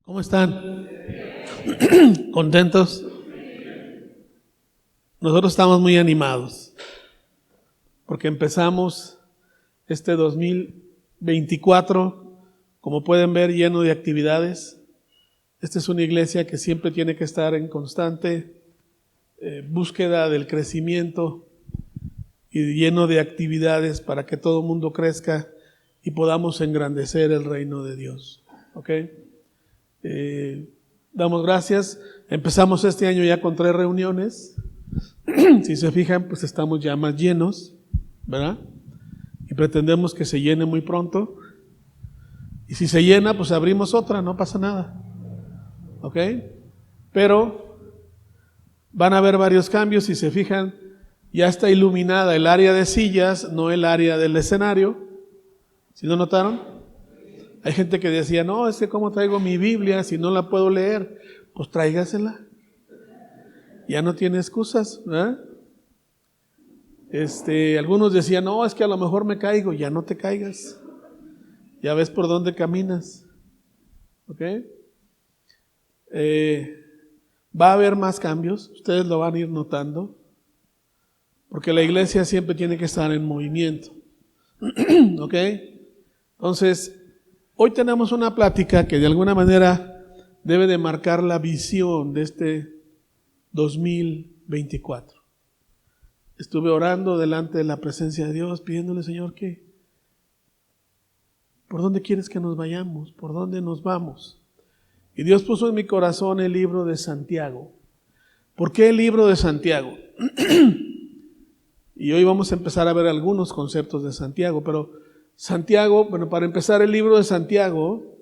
¿Cómo están? ¿Contentos? Nosotros estamos muy animados porque empezamos este 2024, como pueden ver, lleno de actividades. Esta es una iglesia que siempre tiene que estar en constante búsqueda del crecimiento y lleno de actividades para que todo el mundo crezca y podamos engrandecer el reino de Dios. ¿Ok? Damos gracias. Empezamos este año ya con 3 reuniones. Si se fijan, pues estamos ya más llenos, ¿verdad? Y pretendemos que se llene muy pronto. Y si se llena, pues abrimos otra, no pasa nada. ¿Ok? Pero van a haber varios cambios. Si se fijan, ya está iluminada el área de sillas, no el área del escenario. ¿Sí lo notaron? Hay gente que decía, no, es que cómo traigo mi Biblia si no la puedo leer. Pues tráigasela. Ya no tiene excusas, ¿verdad? Algunos decían, no, es que a lo mejor me caigo. Ya no te caigas. Ya ves por dónde caminas. ¿Ok? Va a haber más cambios. Ustedes lo van a ir notando. Porque la iglesia siempre tiene que estar en movimiento. ¿Ok? Entonces, hoy tenemos una plática que de alguna manera debe de marcar la visión de este 2024. Estuve orando delante de la presencia de Dios, pidiéndole, Señor, que ¿por dónde quieres que nos vayamos? ¿Por dónde nos vamos? Y Dios puso en mi corazón el libro de Santiago. ¿Por qué el libro de Santiago? Y hoy vamos a empezar a ver algunos conceptos de Santiago, pero Santiago, bueno, para empezar, el libro de Santiago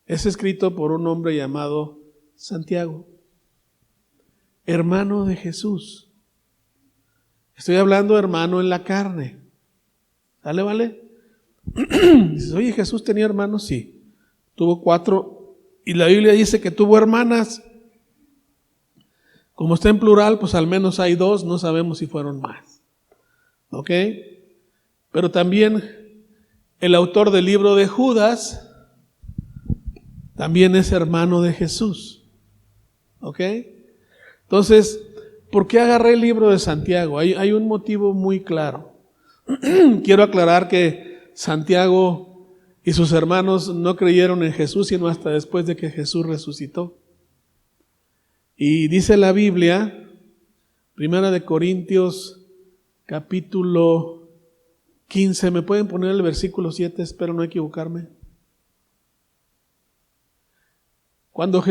es escrito por un hombre llamado Santiago, hermano de Jesús. Estoy hablando hermano en la carne. ¿Sale, vale? Dices, oye, ¿Jesús tenía hermanos? Sí. Tuvo 4, y la Biblia dice que tuvo hermanas. Como está en plural, pues al menos hay 2, no sabemos si fueron más. ¿Ok? Pero también el autor del libro de Judas también es hermano de Jesús. ¿Ok? Entonces, ¿por qué agarré el libro de Santiago? Hay un motivo muy claro. Quiero aclarar que Santiago y sus hermanos no creyeron en Jesús sino hasta después de que Jesús resucitó. Y dice la Biblia, 1 Corintios capítulo 15, ¿me pueden poner el versículo 7? Espero no equivocarme. Cuando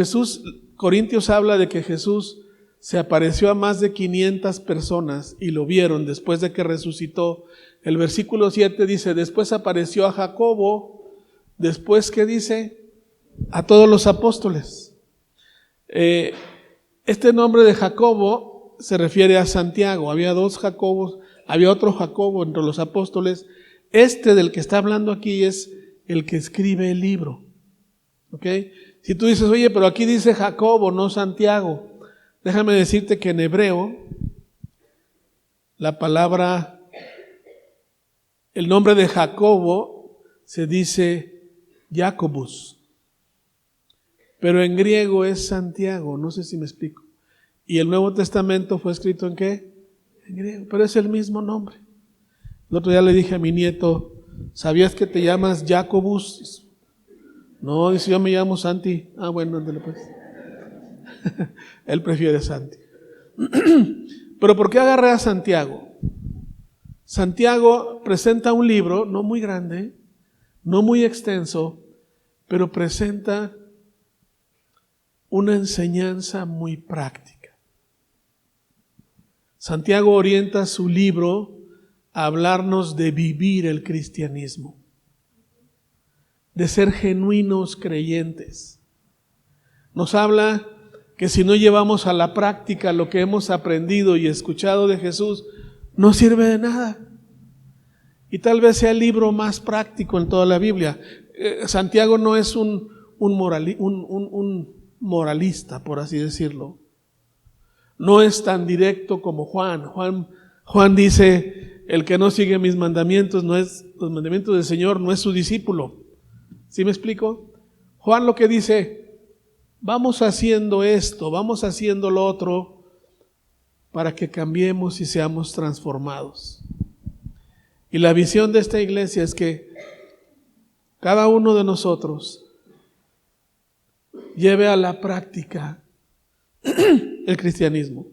Corintios habla de que Jesús se apareció a más de 500 personas y lo vieron después de que resucitó, el versículo 7 dice, después apareció a Jacobo, después, ¿qué dice? A todos los apóstoles. Este nombre de Jacobo se refiere a Santiago. Había 2 Jacobos. Había otro Jacobo entre los apóstoles. Del que está hablando aquí es el que escribe el libro. ¿Ok? Si tú dices, oye, pero aquí dice Jacobo, no Santiago. Déjame decirte que en hebreo, el nombre de Jacobo se dice Jacobus. Pero en griego es Santiago, no sé si me explico. Y el Nuevo Testamento fue escrito ¿en qué? En griego, pero es el mismo nombre. El otro día le dije a mi nieto, ¿sabías que te llamas Jacobus? No, dice, yo me llamo Santi. Ah, bueno, ándale pues. Él prefiere Santi. Pero ¿por qué agarré a Santiago? Santiago presenta un libro, no muy grande, no muy extenso, pero presenta una enseñanza muy práctica. Santiago orienta su libro a hablarnos de vivir el cristianismo, de ser genuinos creyentes. Nos habla que si no llevamos a la práctica lo que hemos aprendido y escuchado de Jesús, no sirve de nada. Y tal vez sea el libro más práctico en toda la Biblia. Santiago no es un moralista, por así decirlo. No es tan directo como Juan. Juan dice, el que no sigue mis mandamientos, los mandamientos del Señor, no es su discípulo. ¿Sí me explico? Juan lo que dice, vamos haciendo esto, vamos haciendo lo otro, para que cambiemos y seamos transformados. Y la visión de esta iglesia es que cada uno de nosotros lleve a la práctica el cristianismo,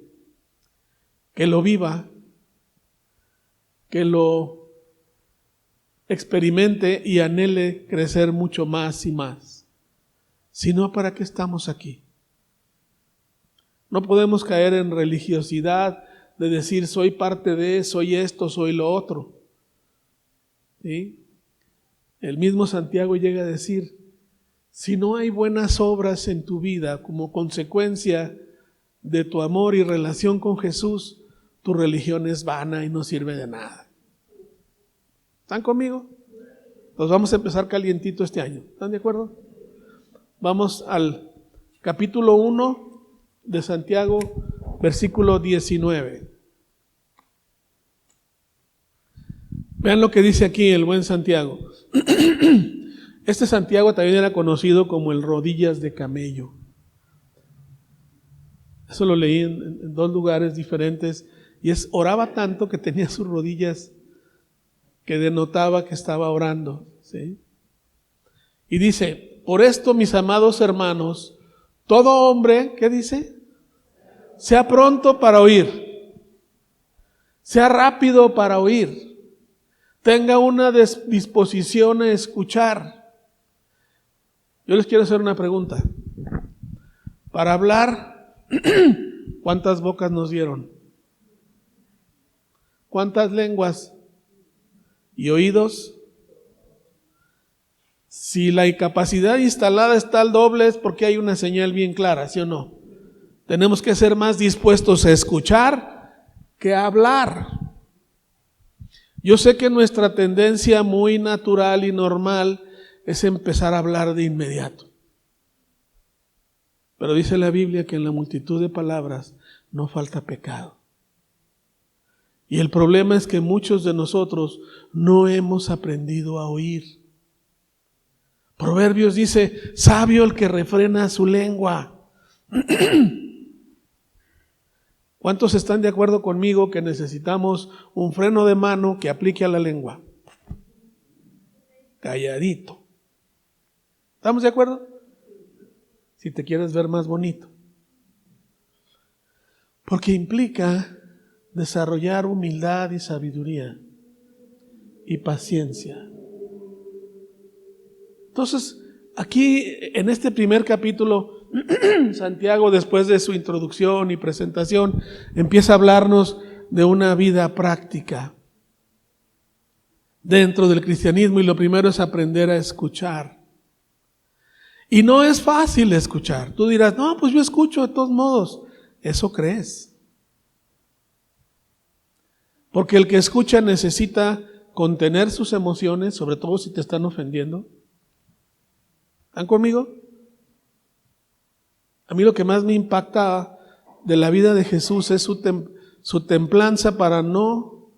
que lo viva, que lo experimente y anhele crecer mucho más y más. Si no, ¿para qué estamos aquí? No podemos caer en religiosidad de decir soy parte de, soy esto, soy lo otro. ¿Sí? El mismo Santiago llega a decir, si no hay buenas obras en tu vida como consecuencia de tu amor y relación con Jesús, tu religión es vana y no sirve de nada. ¿Están conmigo? Pues vamos a empezar calientito este año. ¿Están de acuerdo? Vamos al capítulo 1 de Santiago, versículo 19. Vean lo que dice aquí el buen Santiago. Este Santiago también era conocido como el rodillas de camello. Eso lo leí en dos lugares diferentes. Y oraba tanto que tenía sus rodillas que denotaba que estaba orando. ¿Sí? Y dice, por esto, mis amados hermanos, todo hombre, ¿qué dice? Sea pronto para oír, sea rápido para oír, tenga una disposición a escuchar. Yo les quiero hacer una pregunta. Para hablar, ¿cuántas bocas nos dieron? ¿Cuántas lenguas? ¿Y oídos? Si la incapacidad instalada está al doble es porque hay una señal bien clara, ¿sí o no? Tenemos que ser más dispuestos a escuchar que a hablar. Yo sé que nuestra tendencia muy natural y normal es empezar a hablar de inmediato. Pero dice la Biblia que en la multitud de palabras no falta pecado. Y el problema es que muchos de nosotros no hemos aprendido a oír. Proverbios dice, sabio el que refrena su lengua. ¿Cuántos están de acuerdo conmigo que necesitamos un freno de mano que aplique a la lengua? Calladito. ¿Estamos de acuerdo? Si te quieres ver más bonito. Porque implica desarrollar humildad y sabiduría y paciencia. Entonces, aquí en este primer capítulo, Santiago, después de su introducción y presentación, empieza a hablarnos de una vida práctica dentro del cristianismo, y lo primero es aprender a escuchar. Y no es fácil escuchar. Tú dirás, no, pues yo escucho de todos modos. Eso crees. Porque el que escucha necesita contener sus emociones, sobre todo si te están ofendiendo. ¿Están conmigo? A mí lo que más me impacta de la vida de Jesús es su templanza para no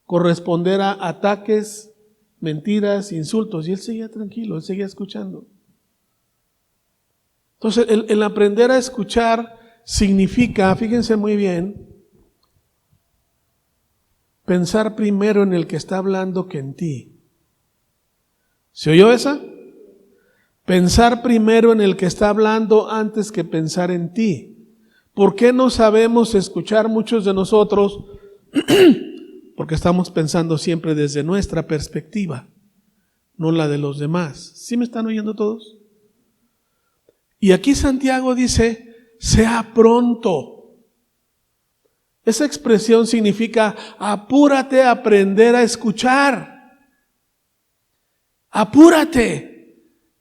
corresponder a ataques, mentiras, insultos. Y él seguía tranquilo, él seguía escuchando. Entonces, el aprender a escuchar significa, fíjense muy bien, pensar primero en el que está hablando que en ti. ¿Se oyó esa? Pensar primero en el que está hablando antes que pensar en ti. ¿Por qué no sabemos escuchar muchos de nosotros? Porque estamos pensando siempre desde nuestra perspectiva, no la de los demás. ¿Sí me están oyendo todos? Y aquí Santiago dice, sea pronto. Esa expresión significa, apúrate a aprender a escuchar. Apúrate.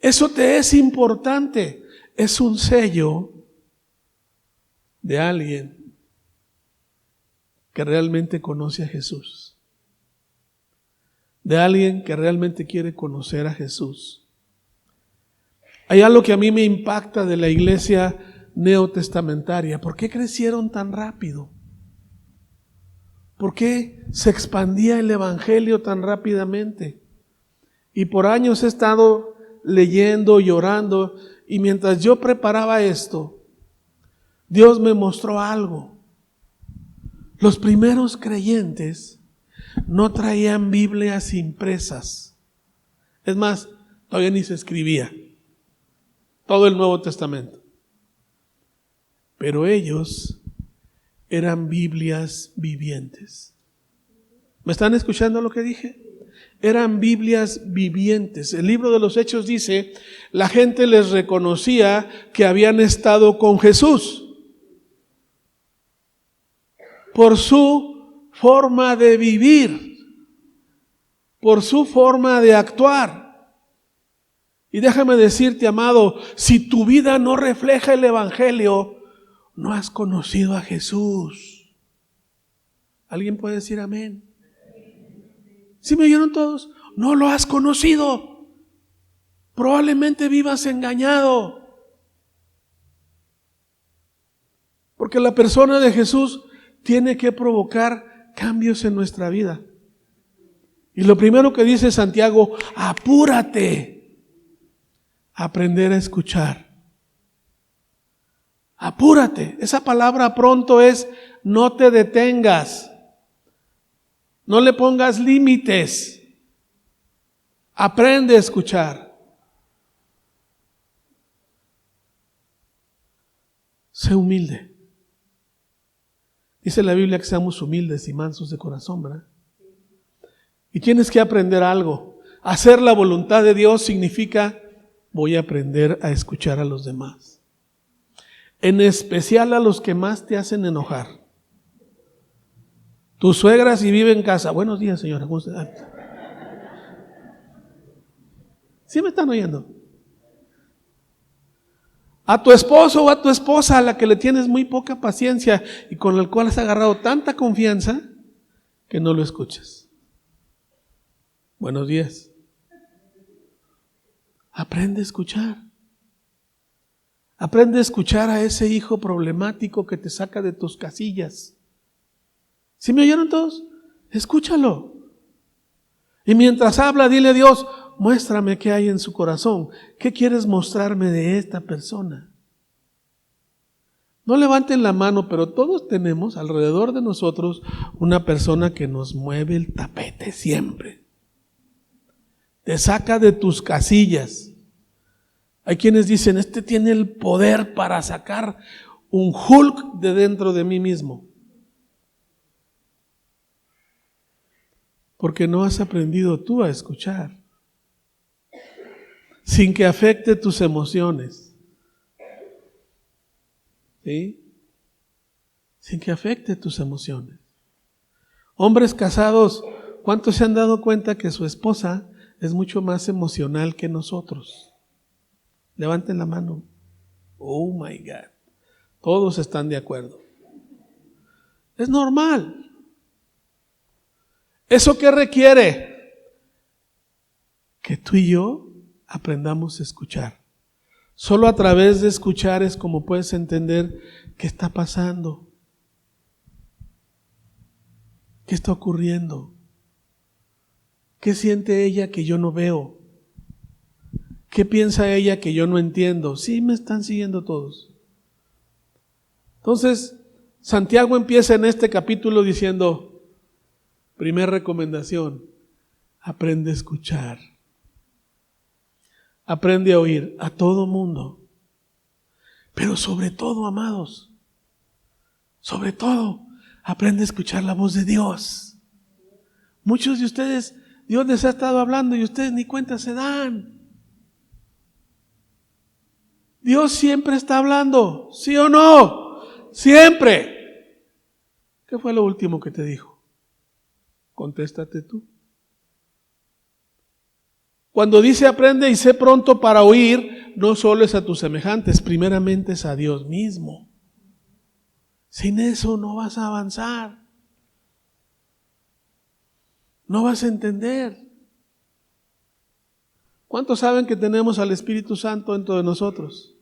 Eso te es importante. Es un sello de alguien que realmente conoce a Jesús. De alguien que realmente quiere conocer a Jesús. Hay algo que a mí me impacta de la iglesia neotestamentaria. ¿Por qué crecieron tan rápido? ¿Por qué se expandía el evangelio tan rápidamente? Y por años he estado leyendo y orando Y mientras yo preparaba esto, Dios me mostró algo. Los primeros creyentes no traían Biblias impresas. Es más, todavía ni se escribía todo el Nuevo Testamento. Pero ellos eran Biblias vivientes. ¿Me están escuchando lo que dije? Eran Biblias vivientes. El libro de los Hechos dice, la gente les reconocía que habían estado con Jesús por su forma de vivir, por su forma de actuar. Y déjame decirte, amado, si tu vida no refleja el Evangelio, no has conocido a Jesús. ¿Alguien puede decir amén? ¿Sí me oyeron todos? No lo has conocido. Probablemente vivas engañado. Porque la persona de Jesús tiene que provocar cambios en nuestra vida. Y lo primero que dice Santiago, apúrate a aprender a escuchar. Apúrate. Esa palabra pronto es no te detengas. No le pongas límites. Aprende a escuchar. Sé humilde. Dice la Biblia que seamos humildes y mansos de corazón, ¿verdad? Y tienes que aprender algo. Hacer la voluntad de Dios significa voy a aprender a escuchar a los demás. En especial a los que más te hacen enojar. Tu suegra si vive en casa. Buenos días, señora. ¿Cómo está? ¿Sí me están oyendo? A tu esposo o a tu esposa a la que le tienes muy poca paciencia y con el cual has agarrado tanta confianza que no lo escuchas. Buenos días. Aprende a escuchar. Aprende a escuchar a ese hijo problemático que te saca de tus casillas. ¿Sí me oyeron todos? Escúchalo. Y mientras habla, dile a Dios, muéstrame qué hay en su corazón. ¿Qué quieres mostrarme de esta persona? No levanten la mano, pero todos tenemos alrededor de nosotros una persona que nos mueve el tapete siempre. Te saca de tus casillas. Hay quienes dicen, este tiene el poder para sacar un Hulk de dentro de mí mismo. Porque no has aprendido tú a escuchar. Sin que afecte tus emociones. ¿Sí? Sin que afecte tus emociones. Hombres casados, ¿cuántos se han dado cuenta que su esposa es mucho más emocional que nosotros? Levanten la mano. Oh my God. Todos están de acuerdo. Es normal. ¿Eso qué requiere? Que tú y yo aprendamos a escuchar. Solo a través de escuchar es como puedes entender qué está pasando. ¿Qué está ocurriendo? ¿Qué siente ella que yo no veo? ¿Qué piensa ella que yo no entiendo? Sí, me están siguiendo todos. Entonces, Santiago empieza en este capítulo diciendo, primera recomendación, aprende a escuchar. Aprende a oír a todo mundo. Pero sobre todo, amados, sobre todo, aprende a escuchar la voz de Dios. Muchos de ustedes, Dios les ha estado hablando y ustedes ni cuenta se dan. Dios siempre está hablando, ¿sí o no? Siempre. ¿Qué fue lo último que te dijo? Contéstate tú. Cuando dice aprende y sé pronto para oír, no solo es a tus semejantes, primeramente es a Dios mismo. Sin eso no vas a avanzar. No vas a entender. ¿Cuántos saben que tenemos al Espíritu Santo dentro de nosotros?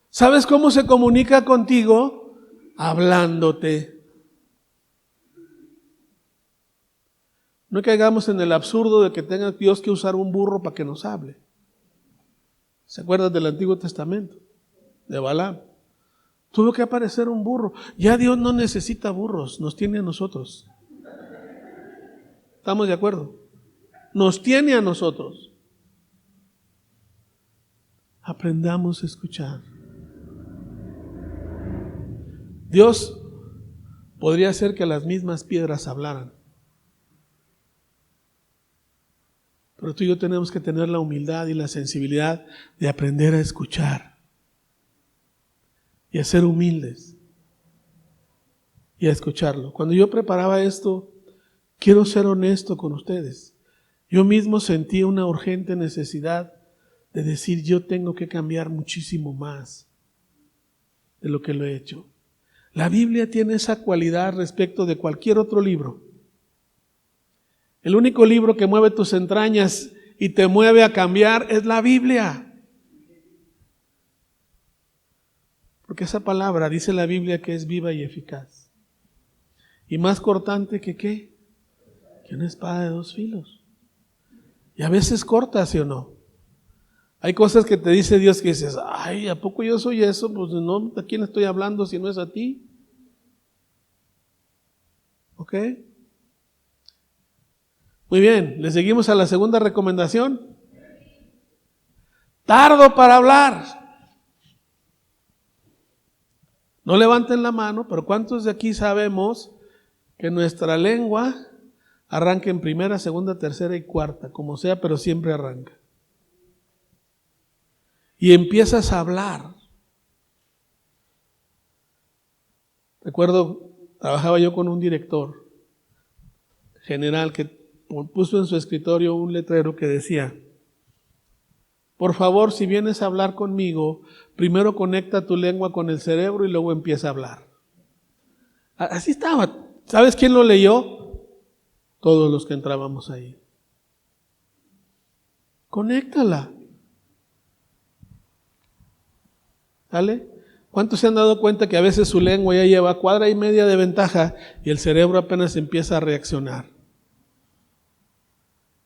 ¿Sabes cómo se comunica contigo? Hablándote. No caigamos en el absurdo de que tenga Dios que usar un burro para que nos hable. ¿Se acuerdan del Antiguo Testamento? De Balaam. Tuvo que aparecer un burro. Ya Dios no necesita burros, nos tiene a nosotros. ¿Estamos de acuerdo? Nos tiene a nosotros. Aprendamos a escuchar. Dios podría hacer que las mismas piedras hablaran. Pero tú y yo tenemos que tener la humildad y la sensibilidad de aprender a escuchar y a ser humildes y a escucharlo. Cuando yo preparaba esto, quiero ser honesto con ustedes. Yo mismo sentí una urgente necesidad de decir, yo tengo que cambiar muchísimo más de lo que lo he hecho. La Biblia tiene esa cualidad respecto de cualquier otro libro. El único libro que mueve tus entrañas y te mueve a cambiar es la Biblia. Porque esa palabra, dice la Biblia, que es viva y eficaz. Y más cortante que ¿qué? Que una espada de 2 filos. Y a veces corta, ¿sí o no? Hay cosas que te dice Dios que dices, ay, ¿a poco yo soy eso? Pues no, ¿a quién estoy hablando si no es a ti? ¿Ok? Muy bien, ¿le seguimos a la segunda recomendación? Tardo para hablar. No levanten la mano, pero ¿cuántos de aquí sabemos que nuestra lengua arranca en primera, segunda, tercera y cuarta, como sea, pero siempre arranca? Y empiezas a hablar. Recuerdo, trabajaba yo con un director general que puso en su escritorio un letrero que decía, por favor, si vienes a hablar conmigo, primero conecta tu lengua con el cerebro y luego empieza a hablar. Así estaba. ¿Sabes quién lo leyó? Todos los que entrábamos ahí. Conéctala. ¿Sale? ¿Cuántos se han dado cuenta que a veces su lengua ya lleva cuadra y media de ventaja y el cerebro apenas empieza a reaccionar?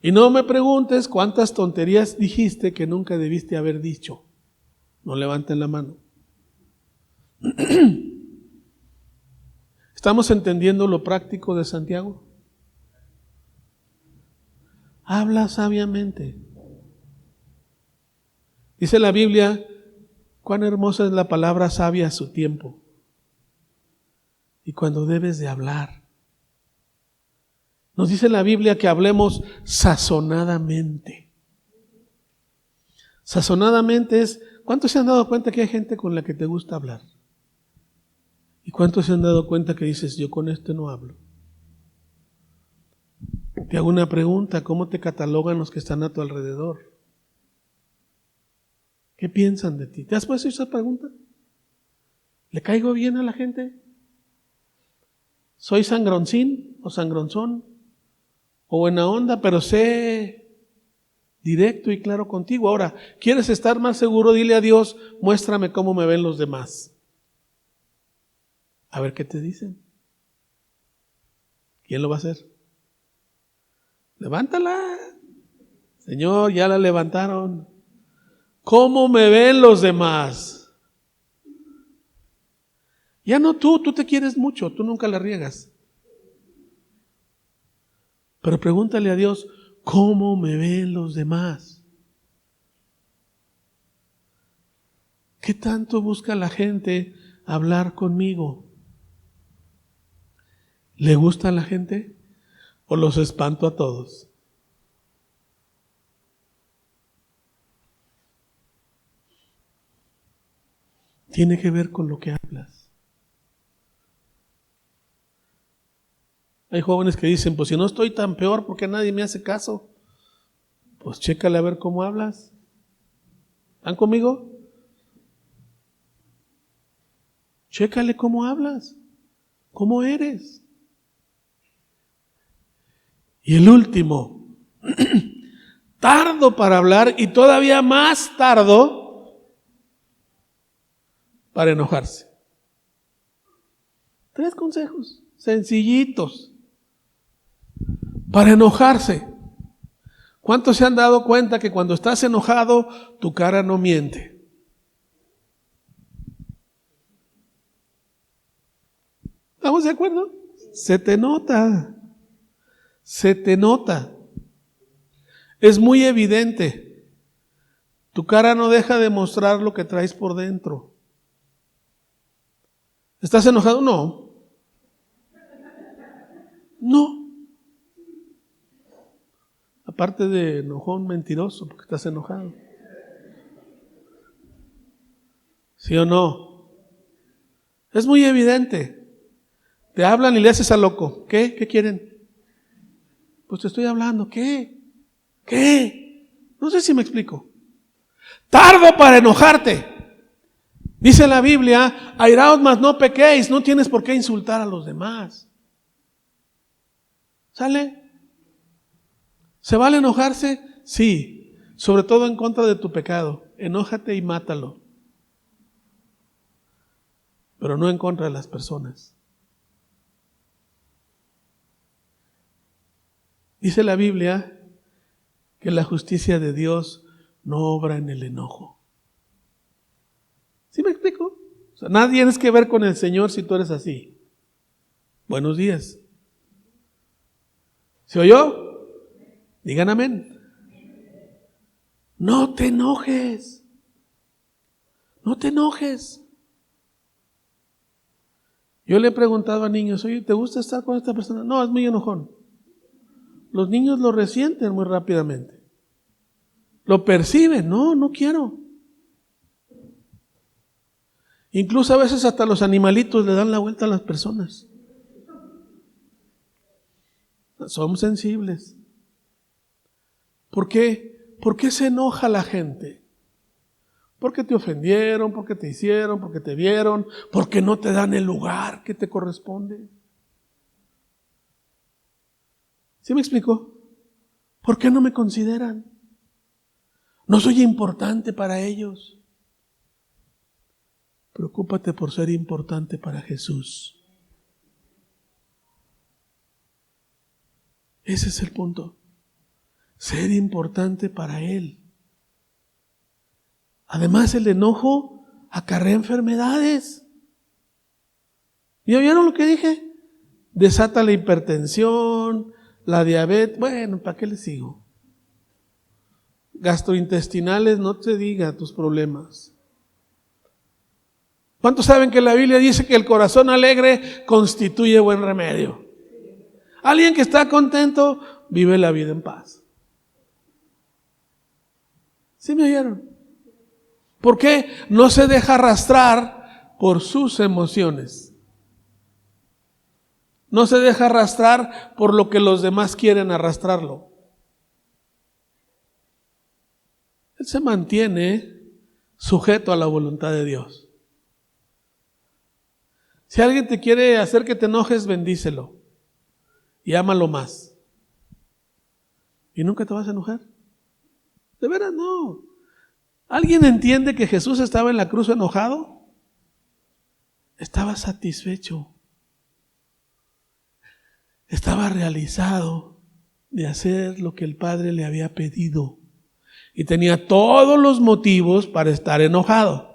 Y no me preguntes cuántas tonterías dijiste que nunca debiste haber dicho. No levanten la mano. ¿Estamos entendiendo lo práctico de Santiago? Habla sabiamente. Dice la Biblia, cuán hermosa es la palabra sabia a su tiempo. Y cuando debes de hablar. Nos dice la Biblia que hablemos sazonadamente. Sazonadamente es, ¿cuántos se han dado cuenta que hay gente con la que te gusta hablar? ¿Y cuántos se han dado cuenta que dices, yo con este no hablo? Te hago una pregunta, ¿cómo te catalogan los que están a tu alrededor? ¿Qué piensan de ti? ¿Te has puesto esa pregunta? ¿Le caigo bien a la gente? ¿Soy sangroncín o sangronzón? ¿O buena onda, pero sé directo y claro contigo? Ahora, ¿quieres estar más seguro? Dile a Dios, muéstrame cómo me ven los demás. A ver qué te dicen. ¿Quién lo va a hacer? Levántala. Señor, ya la levantaron. ¿Cómo me ven los demás? Ya no tú te quieres mucho, tú nunca la riegas. Pero pregúntale a Dios, ¿cómo me ven los demás? ¿Qué tanto busca la gente hablar conmigo? ¿Le gusta a la gente o los espanto a todos? Tiene que ver con lo que hablas. Hay jóvenes que dicen, pues si no estoy tan peor, ¿por qué nadie me hace caso? Pues chécale a ver cómo hablas. ¿Están conmigo? Chécale cómo hablas, cómo eres. Y el último, tardo para hablar y todavía más tardo para enojarse. 3 consejos sencillitos para enojarse. ¿Cuántos se han dado cuenta que cuando estás enojado, tu cara no miente? ¿Estamos de acuerdo? Se te nota. Se te nota. Es muy evidente. Tu cara no deja de mostrar lo que traes por dentro. ¿Estás enojado? No. No. Aparte de enojón mentiroso, porque estás enojado. ¿Sí o no? Es muy evidente. Te hablan y le haces al loco. ¿Qué? ¿Qué quieren? Pues te estoy hablando. ¿Qué? ¿Qué? No sé si me explico. Tardo para enojarte. Dice la Biblia, airaos mas no pequéis. No tienes por qué insultar a los demás. ¿Sale? ¿Se vale enojarse? Sí. Sobre todo en contra de tu pecado. Enójate y mátalo. Pero no en contra de las personas. Dice la Biblia que la justicia de Dios no obra en el enojo. ¿Sí me explico? O sea, nada tienes que ver con el Señor si tú eres así. Buenos días. ¿Se oyó? Digan amén. No te enojes. No te enojes. Yo le he preguntado a niños, oye, ¿te gusta estar con esta persona? No, es muy enojón. Los niños lo resienten muy rápidamente. Lo perciben, no quiero. Incluso a veces hasta los animalitos le dan la vuelta a las personas. Somos sensibles. ¿Por qué? ¿Por qué se enoja la gente? Porque te ofendieron, porque te hicieron, porque te vieron, porque no te dan el lugar que te corresponde. ¿Sí me explico? ¿Por qué no me consideran? No soy importante para ellos. Preocúpate por ser importante para Jesús. Ese es el punto. Ser importante para Él. Además, el enojo acarrea enfermedades. ¿Ya vieron lo que dije? Desata la hipertensión, la diabetes. Bueno, ¿para qué les sigo? Gastrointestinales, no te diga tus problemas. ¿Cuántos saben que la Biblia dice que el corazón alegre constituye buen remedio? Alguien que está contento vive la vida en paz. ¿Sí me oyeron? ¿Por qué? No se deja arrastrar por sus emociones. No se deja arrastrar por lo que los demás quieren arrastrarlo. Él se mantiene sujeto a la voluntad de Dios. Si alguien te quiere hacer que te enojes, bendícelo y ámalo más. ¿Y nunca te vas a enojar? De veras no. ¿Alguien entiende que Jesús estaba en la cruz enojado? Estaba satisfecho. Estaba realizado de hacer lo que el Padre le había pedido. Y tenía todos los motivos para estar enojado.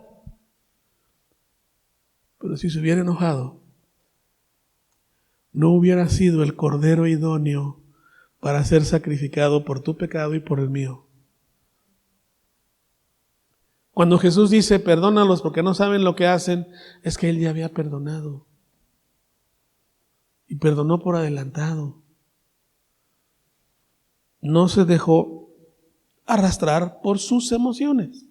Pero si se hubiera enojado, no hubiera sido el cordero idóneo para ser sacrificado por tu pecado y por el mío. Cuando Jesús dice, perdónalos porque no saben lo que hacen, es que Él ya había perdonado. Y perdonó por adelantado. No se dejó arrastrar por sus emociones.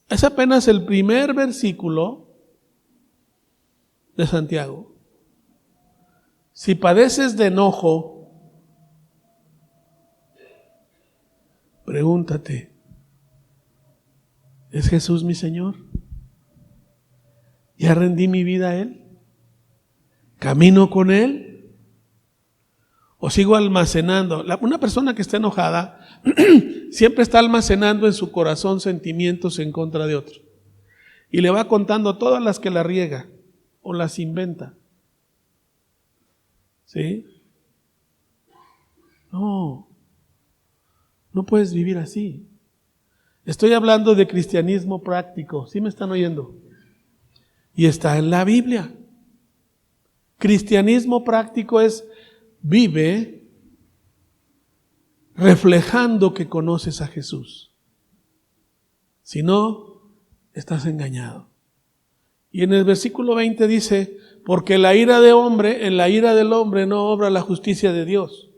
Es apenas el primer versículo de Santiago. Si padeces de enojo, pregúntate, ¿es Jesús mi Señor? ¿Ya rendí mi vida a Él? ¿Camino con Él? ¿O sigo almacenando? Una persona que está enojada siempre está almacenando en su corazón sentimientos en contra de otro. Y le va contando todas las que la riega o las inventa. ¿Sí? No. No puedes vivir así. Estoy hablando de cristianismo práctico. ¿Sí me están oyendo? Y está en la Biblia. Cristianismo práctico es: vive reflejando que conoces a Jesús. Si no, estás engañado. Y en el versículo 20 dice: porque en la ira del hombre no obra la justicia de Dios.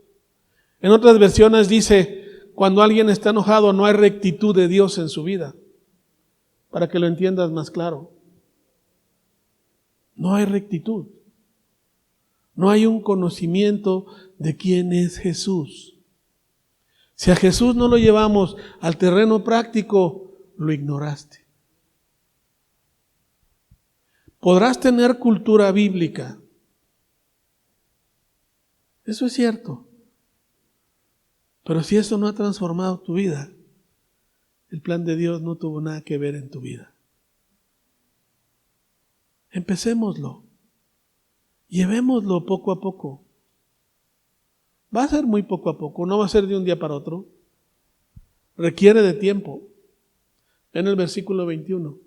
En otras versiones dice: cuando alguien está enojado no hay rectitud de Dios en su vida. Para que lo entiendas más claro. No hay rectitud. No hay un conocimiento de quién es Jesús. Si a Jesús no lo llevamos al terreno práctico, lo ignoraste. Podrás tener cultura bíblica. Eso es cierto. Pero si eso no ha transformado tu vida, el plan de Dios no tuvo nada que ver en tu vida. Empecémoslo. Llevémoslo poco a poco. Va a ser muy poco a poco, no va a ser de un día para otro. Requiere de tiempo. En el versículo 21.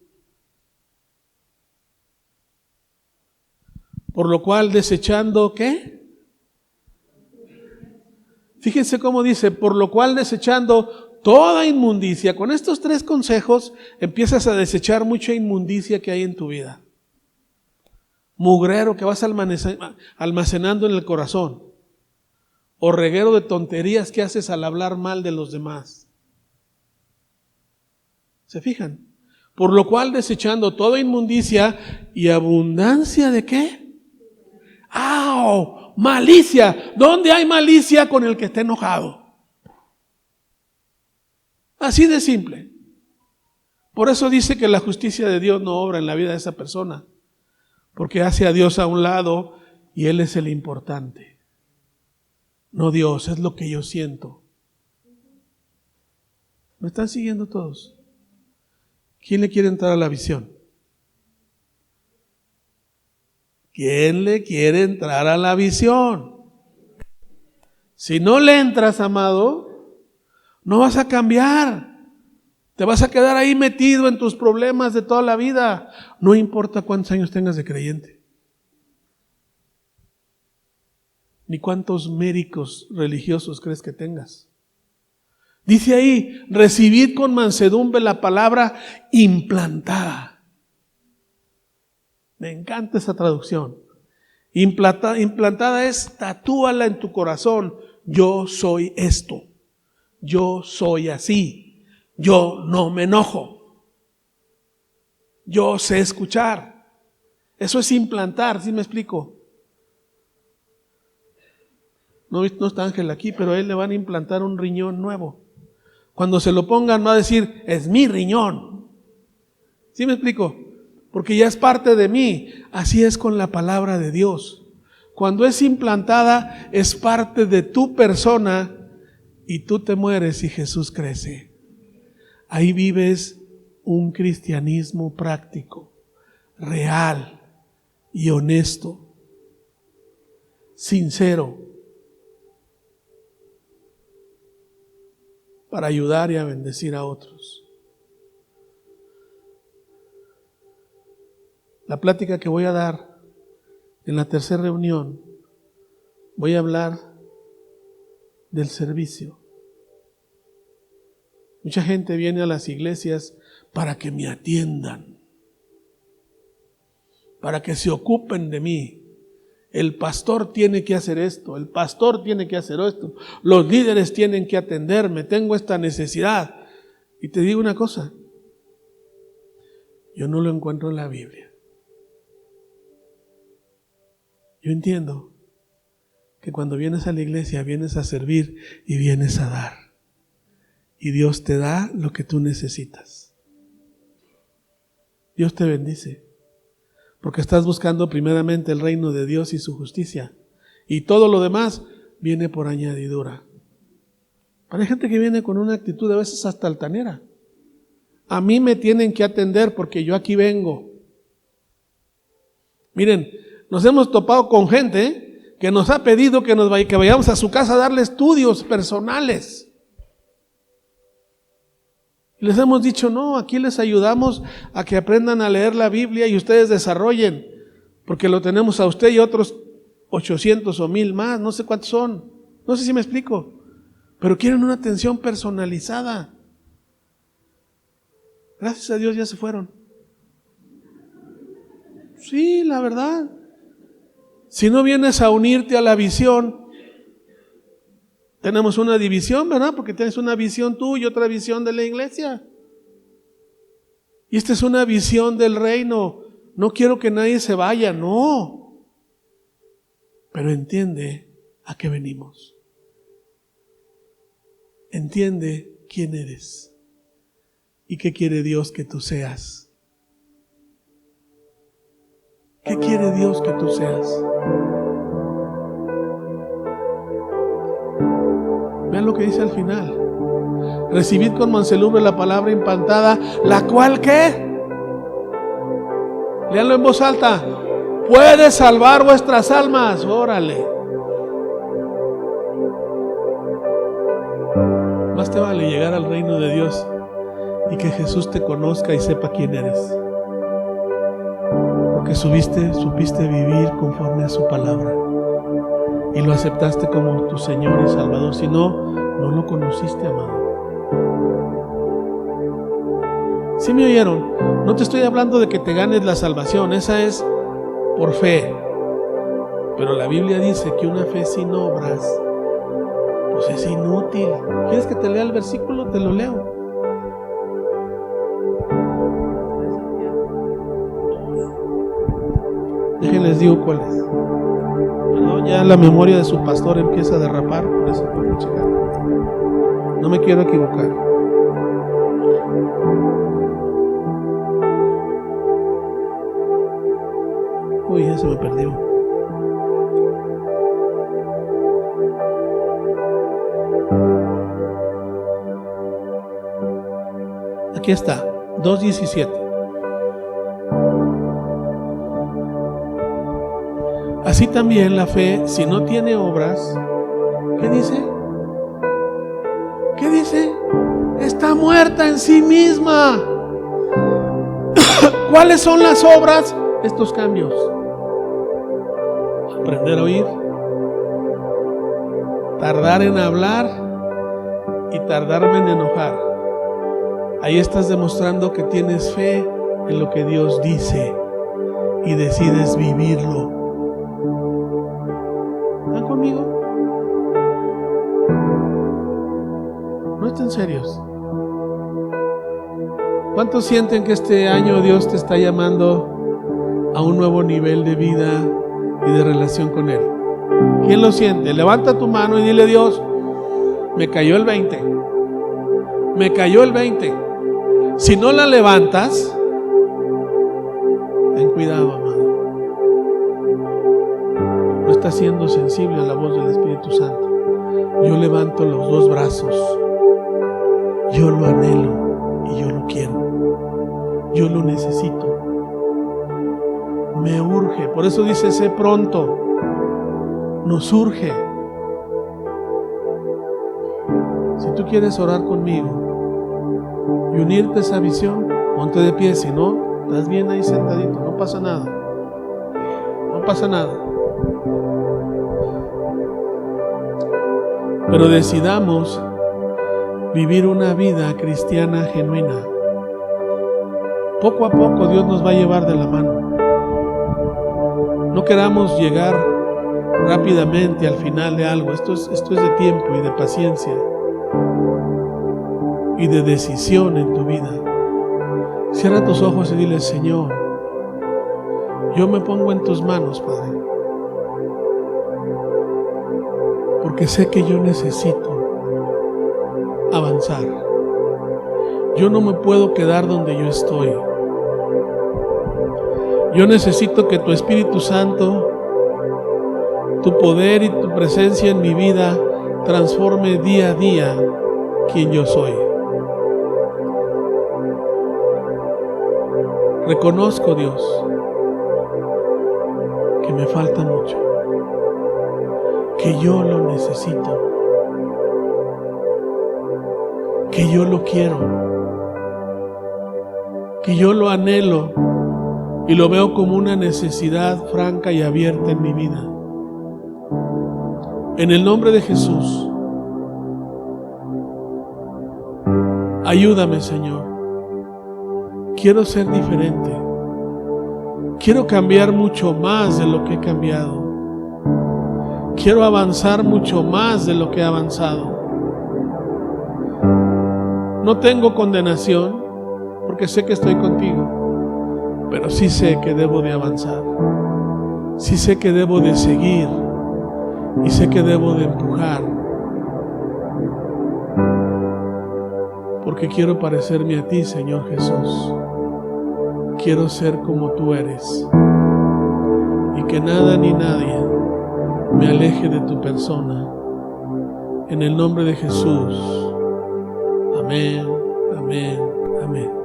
Por lo cual, desechando, ¿qué? Fíjense cómo dice: por lo cual, desechando toda inmundicia. Con estos 3 consejos empiezas a desechar mucha inmundicia que hay en tu vida. Mugrero que vas almacenando en el corazón. O reguero de tonterías que haces al hablar mal de los demás. ¿Se fijan? Por lo cual, desechando toda inmundicia y abundancia de ¿qué? ¡Au! Malicia. ¿Dónde hay malicia con el que está enojado? Así de simple. Por eso dice que la justicia de Dios no obra en la vida de esa persona. Porque hace a Dios a un lado y Él es el importante. No Dios, es lo que yo siento. ¿Me están siguiendo todos? ¿Quién le quiere entrar a la visión? ¿Quién le quiere entrar a la visión? Si no le entras, amado, no vas a cambiar. Te vas a quedar ahí metido en tus problemas de toda la vida. No importa cuántos años tengas de creyente. Ni cuántos méritos religiosos crees que tengas. Dice ahí: recibid con mansedumbre la palabra implantada. Me encanta esa traducción. Implantada es: tatúala en tu corazón. Yo soy esto. Yo soy así. Yo no me enojo. Yo sé escuchar. Eso es implantar, ¿sí me explico? No está Ángel aquí, pero a él le van a implantar un riñón nuevo. Cuando se lo pongan va a decir: es mi riñón. ¿Sí me explico? Porque ya es parte de mí. Así es con la palabra de Dios. Cuando es implantada, es parte de tu persona y tú te mueres y Jesús crece. Ahí vives un cristianismo práctico, real y honesto, sincero, para ayudar y a bendecir a otros. La plática que voy a dar en la tercera reunión, voy a hablar del servicio. Mucha gente viene a las iglesias para que me atiendan, para que se ocupen de mí. El pastor tiene que hacer esto, el pastor tiene que hacer esto, los líderes tienen que atenderme, tengo esta necesidad. Y te digo una cosa, yo no lo encuentro en la Biblia. Yo entiendo que cuando vienes a la iglesia vienes a servir y vienes a dar. Y Dios te da lo que tú necesitas. Dios te bendice. Porque estás buscando primeramente el reino de Dios y su justicia. Y todo lo demás viene por añadidura. Hay gente que viene con una actitud a veces hasta altanera. A mí me tienen que atender porque yo aquí vengo. Miren, nos hemos topado con gente que nos ha pedido que vayamos a su casa a darle estudios personales. Y les hemos dicho, no, aquí les ayudamos a que aprendan a leer la Biblia y ustedes desarrollen, porque lo tenemos a usted y otros 800 o 1000 más, no sé cuántos son, no sé si me explico, pero quieren una atención personalizada. Gracias a Dios ya se fueron. Sí, la verdad. Si no vienes a unirte a la visión, tenemos una división, ¿verdad? Porque tienes una visión tú y otra visión de la iglesia. Y esta es una visión del reino. No quiero que nadie se vaya, no. Pero entiende a qué venimos. Entiende quién eres y qué quiere Dios que tú seas. ¿Qué quiere Dios que tú seas? Vean lo que dice al final. Recibid con mansedumbre la palabra implantada, la cual, ¿qué? Léanlo en voz alta. Puede salvar vuestras almas. Órale. Más te vale llegar al reino de Dios y que Jesús te conozca y sepa quién eres. Porque supiste vivir conforme a su palabra y lo aceptaste como tu Señor y Salvador. Si no, no lo conociste, amado. ¿Sí me oyeron? No te estoy hablando de que te ganes la salvación, esa es por fe. Pero la Biblia dice que una fe sin obras, pues es inútil. ¿Quieres que te lea el versículo? Te lo leo. Déjenles digo cuál es. Perdón, ya la memoria de su pastor empieza a derrapar, por eso tengo que checar. No me quiero equivocar. Uy, ya se me perdió. Aquí está, 2:17. Así también la fe, si no tiene obras, ¿qué dice? ¿Qué dice? Está muerta en sí misma. ¿Cuáles son las obras? Estos cambios. Aprender a oír, tardar en hablar y tardarme en enojar. Ahí estás demostrando que tienes fe en lo que Dios dice y decides vivirlo. ¿Están conmigo? No estén serios. ¿Cuántos sienten que este año Dios te está llamando a un nuevo nivel de vida y de relación con Él? ¿Quién lo siente? Levanta tu mano y dile: Dios, me cayó el 20. Me cayó el 20. Si no la levantas, ten cuidado, amado. No estás siendo sensible a la voz del Espíritu Santo. Yo levanto los dos brazos. Yo lo anhelo y yo lo quiero. Yo lo necesito. Me urge. Por eso dice: sé pronto. Nos urge. Si tú quieres orar conmigo y unirte a esa visión, ponte de pie. Si no, estás bien ahí sentadito, no pasa nada. No pasa nada. Pero decidamos vivir una vida cristiana genuina. Poco a poco Dios nos va a llevar de la mano. No queramos llegar rápidamente al final de algo. Esto es de tiempo y de paciencia y de decisión en tu vida. Cierra tus ojos y dile: Señor, yo me pongo en tus manos, Padre, porque sé que yo necesito avanzar. Yo no me puedo quedar donde yo estoy. Yo necesito que tu Espíritu Santo, tu poder y tu presencia en mi vida transforme día a día quien yo soy. Reconozco, Dios, que me falta mucho, que yo lo necesito, que yo lo quiero, que yo lo anhelo y lo veo como una necesidad franca y abierta en mi vida. En el nombre de Jesús, ayúdame, Señor. Quiero ser diferente. Quiero cambiar mucho más de lo que he cambiado. Quiero avanzar mucho más de lo que he avanzado. No tengo condenación porque sé que estoy contigo, pero sí sé que debo de avanzar. Sí sé que debo de seguir y sé que debo de empujar, porque quiero parecerme a ti, Señor Jesús. Quiero ser como tú eres y que nada ni nadie me aleje de tu persona. En el nombre de Jesús. Amén, amén, amén.